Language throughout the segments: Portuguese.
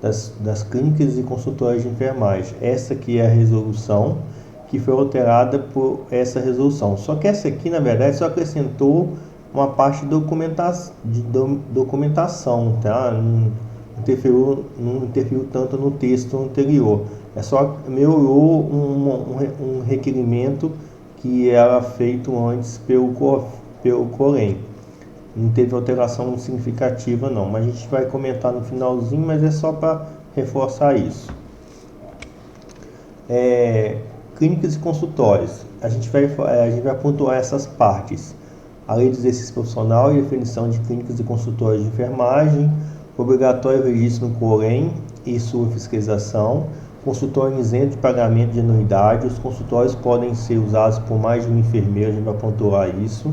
das clínicas e consultórios de enfermagem. Essa aqui é a resolução que foi alterada por essa resolução. Só que essa aqui, na verdade, só acrescentou uma parte de documentação, tá? Não interferiu tanto no texto anterior. É só melhorou um requerimento que era feito antes pelo COREN. Não teve alteração significativa não, mas a gente vai comentar no finalzinho, mas é só para reforçar isso. Clínicas e consultórios. A gente vai pontuar essas partes. A lei do exercício profissional e definição de clínicas e consultórios de enfermagem, obrigatório registro no COREN e sua fiscalização, consultório isento de pagamento de anuidade, os consultórios podem ser usados por mais de um enfermeiro, a gente vai pontuar isso,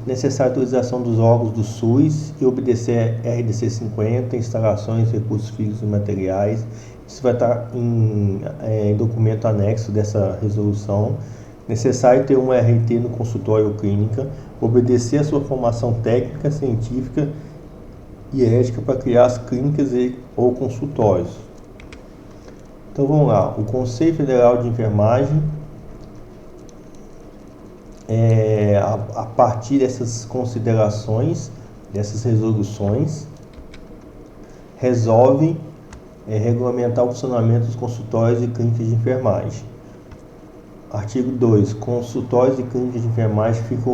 necessária autorização dos órgãos do SUS e obedecer RDC 50, instalações, recursos físicos e materiais. Isso vai estar em documento anexo dessa resolução. Necessário ter um RT no consultório ou clínica, obedecer a sua formação técnica, científica e ética para criar as clínicas ou consultórios. Então vamos lá, o Conselho Federal de Enfermagem, a partir dessas considerações, dessas resoluções, resolve regulamentar o funcionamento dos consultórios e clínicas de enfermagem. Artigo 2. Consultórios e clínicas de enfermagem ficam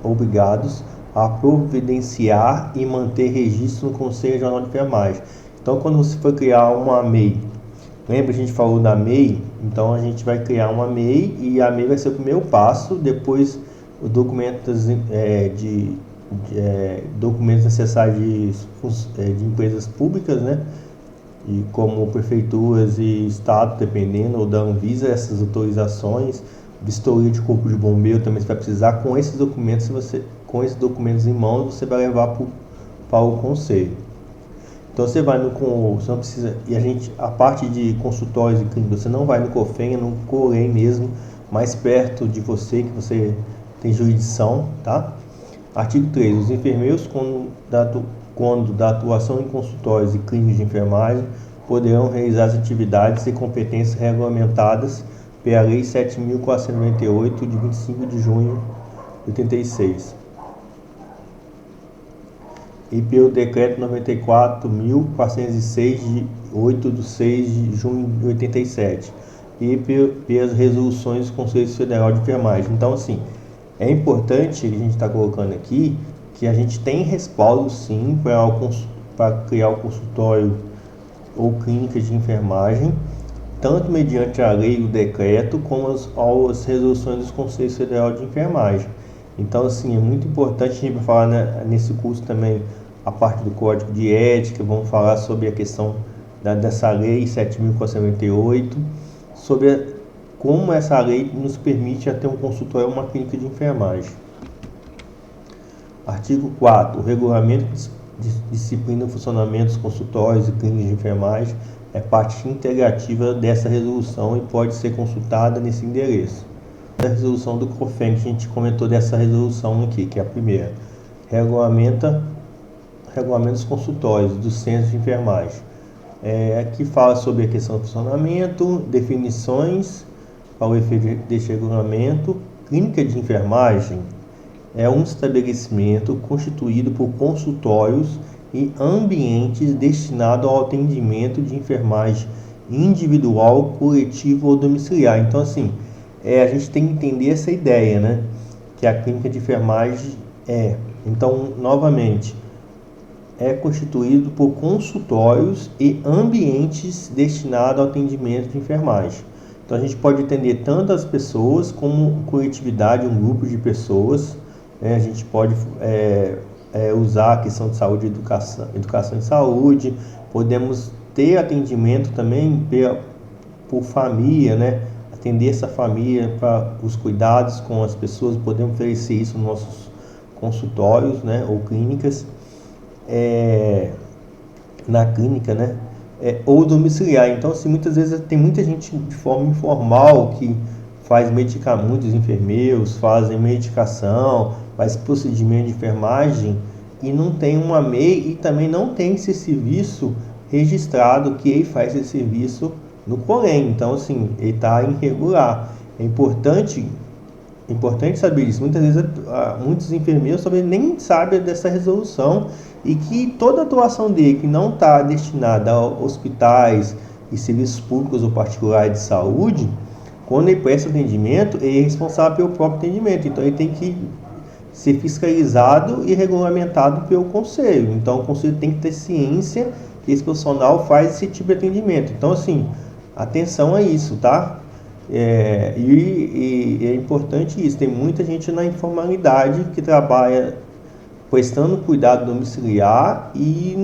obrigados a providenciar e manter registro no Conselho Regional de Enfermagem. Então, quando você for criar uma MEI, lembra, a gente falou da MEI? Então, a gente vai criar uma MEI e a MEI vai ser o primeiro passo. Depois, os documentos, documentos necessários de empresas públicas, né? E como prefeituras e estado, dependendo, ou da Anvisa, essas autorizações, vistoria de corpo de bombeiro também você vai precisar. Com esses documentos em mãos, você vai levar para o conselho. Então você vai você não precisa, a parte de consultórios e clínicas, você não vai no COFEN, no COREN mesmo, mais perto de você, que você tem jurisdição, tá? Artigo 3. Os enfermeiros, quando da atuação em consultórios e clínicas de enfermagem, poderão realizar as atividades e competências regulamentadas pela Lei 7.498, de 25 de junho de 86. E pelo Decreto 94.406, de 8 de 6 de junho de 87. E pelas resoluções do Conselho Federal de Enfermagem. Então, assim, é importante, a gente está colocando aqui, que a gente tem respaldo, sim, para criar o consultório ou clínicas de enfermagem, tanto mediante a lei e o decreto, como as resoluções dos Conselhos Federal de Enfermagem. Então, assim, é muito importante, a gente vai falar nesse curso também a parte do Código de Ética, vamos falar sobre a questão dessa lei 7.498, sobre como essa lei nos permite ter um consultório ou uma clínica de enfermagem. Artigo 4. O regulamento disciplina o funcionamento dos consultórios e clínicas de enfermagem é parte integrativa dessa resolução e pode ser consultada nesse endereço. A resolução do COFEN, que a gente comentou dessa resolução aqui, que é a primeira. Regulamenta os consultórios dos centros de enfermagem. Aqui fala sobre a questão do funcionamento, definições para o efeito deste regulamento. Clínica de enfermagem é um estabelecimento constituído por consultórios e ambientes destinados ao atendimento de enfermagem individual, coletivo ou domiciliar. Então, assim, a gente tem que entender essa ideia, né? Que a clínica de enfermagem Então, novamente, é constituído por consultórios e ambientes destinados ao atendimento de enfermagem. Então, a gente pode atender tanto as pessoas como coletividade, um grupo de pessoas. A gente pode usar a questão de saúde e educação e saúde. Podemos ter atendimento também por família, né? Atender essa família para os cuidados com as pessoas. Podemos oferecer isso nos nossos consultórios, né? Ou clínicas. Na clínica, né? Ou domiciliar. Então, assim, muitas vezes tem muita gente de forma informal que faz medicamentos, muitos enfermeiros fazem medicação, faz procedimento de enfermagem e não tem uma MEI e também não tem esse serviço registrado que ele faz esse serviço no COREN. Então, assim, ele está irregular. É importante saber isso. Muitas vezes, muitos enfermeiros também nem sabem dessa resolução e que toda a atuação dele que não está destinada a hospitais e serviços públicos ou particulares de saúde, quando ele presta atendimento, ele é responsável pelo próprio atendimento. Então, ele tem que ser fiscalizado e regulamentado pelo conselho. Então, o conselho tem que ter ciência que esse profissional faz esse tipo de atendimento. Então, assim, atenção a isso, tá? E é importante isso. Tem muita gente na informalidade que trabalha prestando cuidado domiciliar e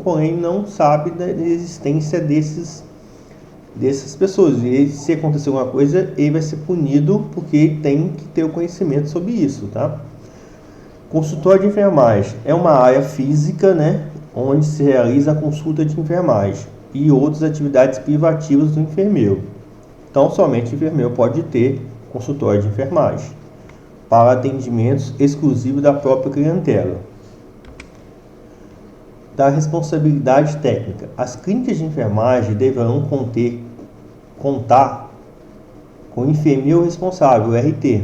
porém não sabe da existência dessas pessoas. E se acontecer alguma coisa, ele vai ser punido porque tem que ter o conhecimento sobre isso, tá? Consultório de enfermagem é uma área física, né, onde se realiza a consulta de enfermagem e outras atividades privativas do enfermeiro. Então, somente o enfermeiro pode ter consultório de enfermagem para atendimentos exclusivos da própria clientela. Da responsabilidade técnica. As clínicas de enfermagem deverão contar com o enfermeiro responsável, RT,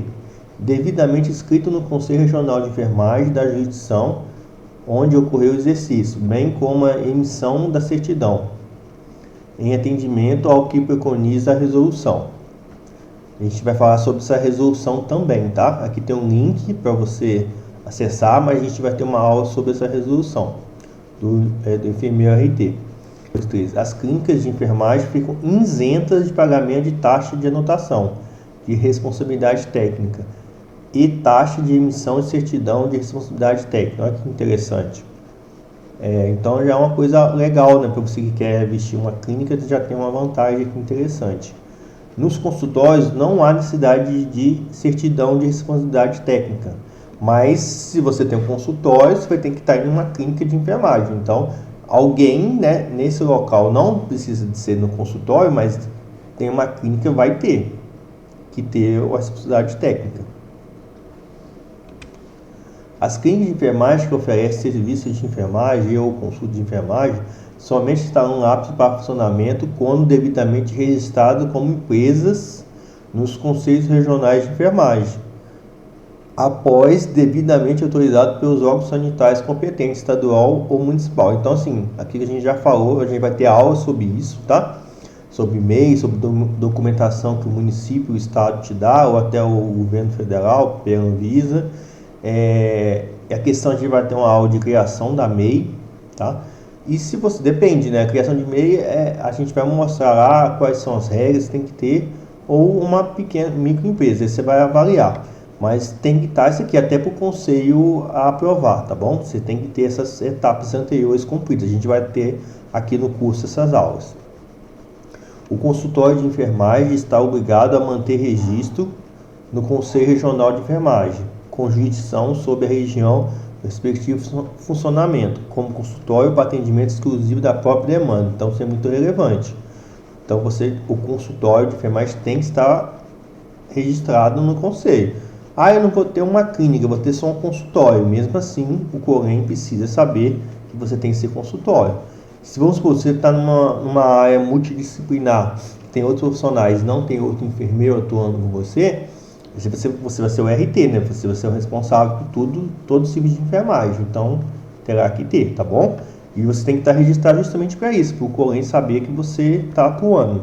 devidamente inscrito no Conselho Regional de Enfermagem da jurisdição onde ocorreu o exercício, bem como a emissão da certidão, em atendimento ao que preconiza a resolução. A gente vai falar sobre essa resolução também, tá? Aqui tem um link para você acessar, mas a gente vai ter uma aula sobre essa resolução do enfermeiro RT. As clínicas de enfermagem ficam isentas de pagamento de taxa de anotação, de responsabilidade técnica e taxa de emissão de certidão de responsabilidade técnica. Olha que interessante. Então já é uma coisa legal, né? Para você que quer vestir uma clínica, já tem uma vantagem aqui interessante. Nos consultórios não há necessidade de certidão de responsabilidade técnica, mas se você tem um consultório, você vai ter que estar em uma clínica de enfermagem. Então, alguém, né, nesse local não precisa de ser no consultório, mas tem uma clínica, vai ter que ter a responsabilidade técnica. As clínicas de enfermagem que oferecem serviços de enfermagem ou consulta de enfermagem somente estarão aptas para funcionamento quando devidamente registradas como empresas nos conselhos regionais de enfermagem, após devidamente autorizado pelos órgãos sanitários competentes, estadual ou municipal. Então, assim, aqui a gente já falou, a gente vai ter aula sobre isso, tá? Sobre MEI, sobre documentação que o município, o estado te dá, ou até o governo federal, pela Anvisa. A questão, a gente vai ter uma aula de criação da MEI, tá? E se você, depende, né? A criação de MEI, a gente vai mostrar lá quais são as regras que tem que ter, ou uma pequena microempresa, aí você vai avaliar. Mas tem que estar isso aqui até para o conselho aprovar, tá bom? Você tem que ter essas etapas anteriores cumpridas. A gente vai ter aqui no curso essas aulas. O consultório de enfermagem está obrigado a manter registro no Conselho Regional de Enfermagem, com jurisdição sobre a região respectivo funcionamento, como consultório para atendimento exclusivo da própria demanda. Então, isso é muito relevante. Então, o consultório de enfermagem tem que estar registrado no conselho. Eu não vou ter uma clínica, eu vou ter só um consultório. Mesmo assim, o COREN precisa saber que você tem que ser consultório. Se vamos supor, você está numa área multidisciplinar, tem outros profissionais, não tem outro enfermeiro atuando com você vai ser o RT, né? Você vai ser o responsável por todo o serviço de enfermagem. Então, terá que ter, tá bom? E você tem que estar registrado justamente para isso, para o COREN saber que você está atuando.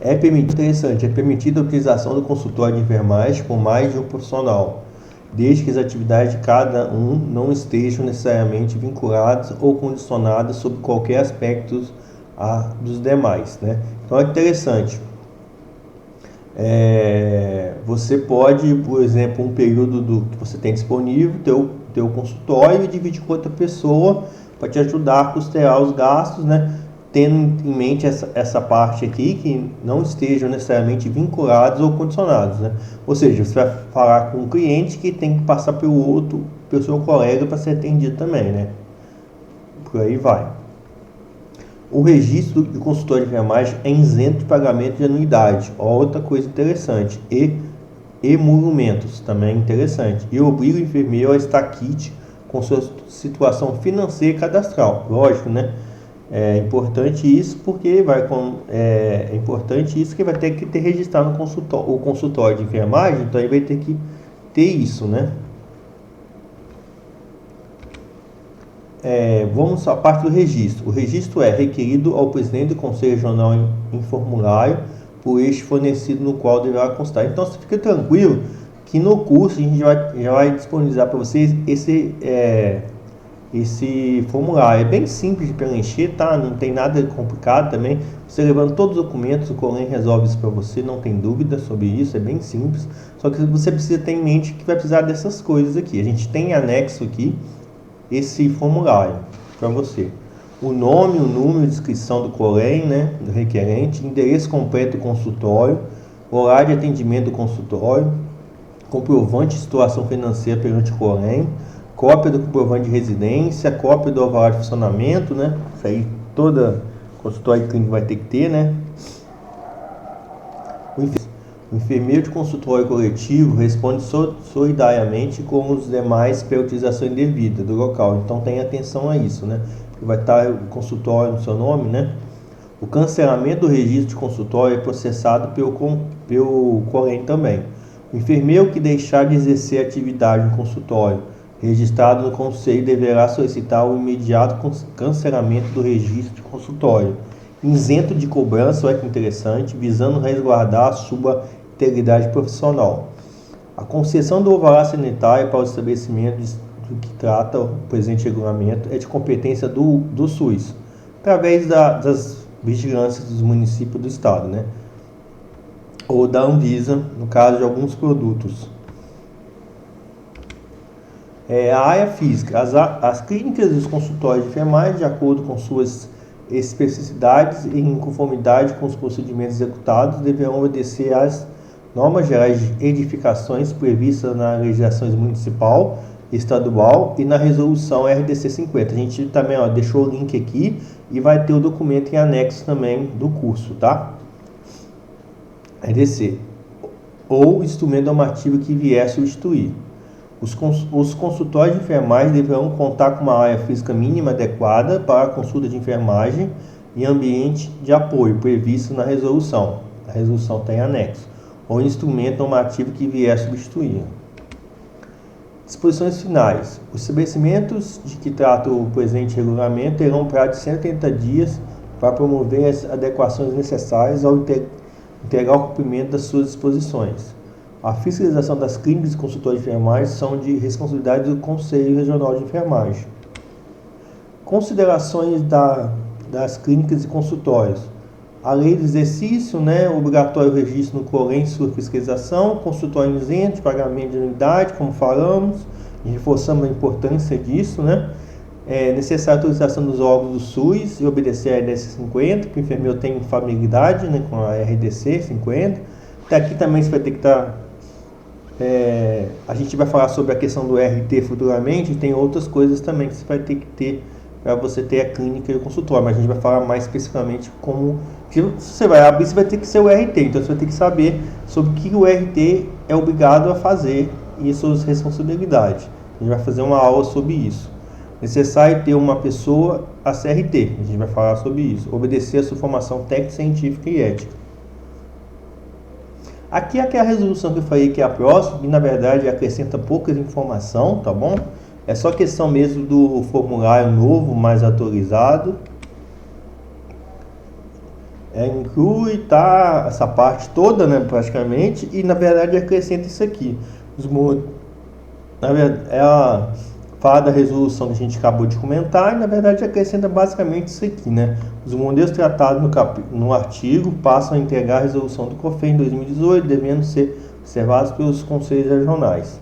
É permitida a utilização do consultório de enfermagem por mais de um profissional, desde que as atividades de cada um não estejam necessariamente vinculadas ou condicionadas sobre qualquer aspecto dos demais, né? Então é interessante. Você pode, por exemplo, um período que você tem disponível, ter o consultório e dividir com outra pessoa para te ajudar a custear os gastos, né? Tendo em mente essa parte aqui, que não estejam necessariamente vinculados ou condicionados, né? Ou seja, você vai falar com um cliente que tem que passar pelo seu colega para ser atendido também, né? Por aí vai. O registro de consultório de enfermagem é isento de pagamento de anuidade. Outra coisa interessante. E emolumentos, também interessante. E obriga o enfermeiro a estar quite com sua situação financeira e cadastral. Lógico, né? É importante isso porque é importante isso que vai ter que ter registrado no o consultório de enfermagem, então aí vai ter que ter isso, né? Vamos à parte do registro. O registro é requerido ao presidente do Conselho Regional em formulário por este fornecido no qual deverá constar. Então você fica tranquilo que no curso a gente já vai disponibilizar para vocês esse formulário. É bem simples de preencher, tá? Não tem nada complicado também. Você levando todos os documentos, o Corém resolve isso para você, não tem dúvida sobre isso, é bem simples. Só que você precisa ter em mente que vai precisar dessas coisas aqui. A gente tem anexo aqui esse formulário para você. O nome, o número de inscrição do Corém, né, do requerente, endereço completo do consultório, horário de atendimento do consultório, comprovante de situação financeira perante o Corém, cópia do comprovante de residência, cópia do alvará de funcionamento, né? Isso aí toda consultório clínico vai ter que ter, né? O enfermeiro de consultório coletivo responde solidariamente com os demais pela utilização indevida do local. Então tenha atenção a isso, né? Vai estar o consultório no seu nome, né? O cancelamento do registro de consultório é processado pelo Corém também. O enfermeiro que deixar de exercer atividade no consultório registrado no conselho deverá solicitar o imediato cancelamento do registro de consultório, isento de cobrança, olha que interessante, visando resguardar a sua integridade profissional. A concessão do alvará sanitário para o estabelecimento do que trata o presente regulamento é de competência do SUS, através das vigilâncias dos municípios do estado, né? Ou da Anvisa, no caso de alguns produtos. A área física. As clínicas e os consultórios de enfermagem, de acordo com suas especificidades e em conformidade com os procedimentos executados, deverão obedecer às normas gerais de edificações previstas na legislação municipal, estadual e na resolução RDC 50. A gente também deixou o link aqui e vai ter o documento em anexo também do curso, tá? RDC. Ou instrumento normativo que vier substituir. Os consultórios de enfermagem deverão contar com uma área física mínima adequada para a consulta de enfermagem e ambiente de apoio previsto na resolução. A resolução tem anexo. Ou instrumento normativo que vier substituir. Disposições finais. Os estabelecimentos de que trata o presente regulamento terão um prazo de 180 dias para promover as adequações necessárias ao integrar o cumprimento das suas disposições. A fiscalização das clínicas e consultórios de enfermagem são de responsabilidade do Conselho Regional de Enfermagem. Considerações das clínicas e consultórios. A lei do exercício, né, obrigatório registro no Corém, sua fiscalização, consultório isento, pagamento de anuidade, como falamos, e reforçamos a importância disso, né? É necessária a autorização dos órgãos do SUS e obedecer a RDC 50, que o enfermeiro tem familiaridade, né, com a RDC 50. Aqui também você vai ter que estar... a gente vai falar sobre a questão do RT futuramente, e tem outras coisas também que você vai ter que ter para você ter a clínica e o consultório, mas a gente vai falar mais especificamente como... Se você vai abrir, você vai ter que ser o RT, então você vai ter que saber sobre o que o RT é obrigado a fazer e suas responsabilidades. A gente vai fazer uma aula sobre isso. Necessário ter uma pessoa a CRT, a gente vai falar sobre isso. Obedecer a sua formação técnica, científica e ética. Aqui é a resolução que eu falei que é a próxima, e na verdade acrescenta pouca informação, tá bom? É só questão mesmo do formulário novo, mais atualizado. Inclui, tá, essa parte toda, né, praticamente, e na verdade acrescenta isso aqui. Na verdade, fala da resolução que a gente acabou de comentar, e na verdade acrescenta basicamente isso aqui, né? Os modelos tratados no artigo passam a integrar a resolução do COFEN em 2018, devendo ser observados pelos conselhos regionais.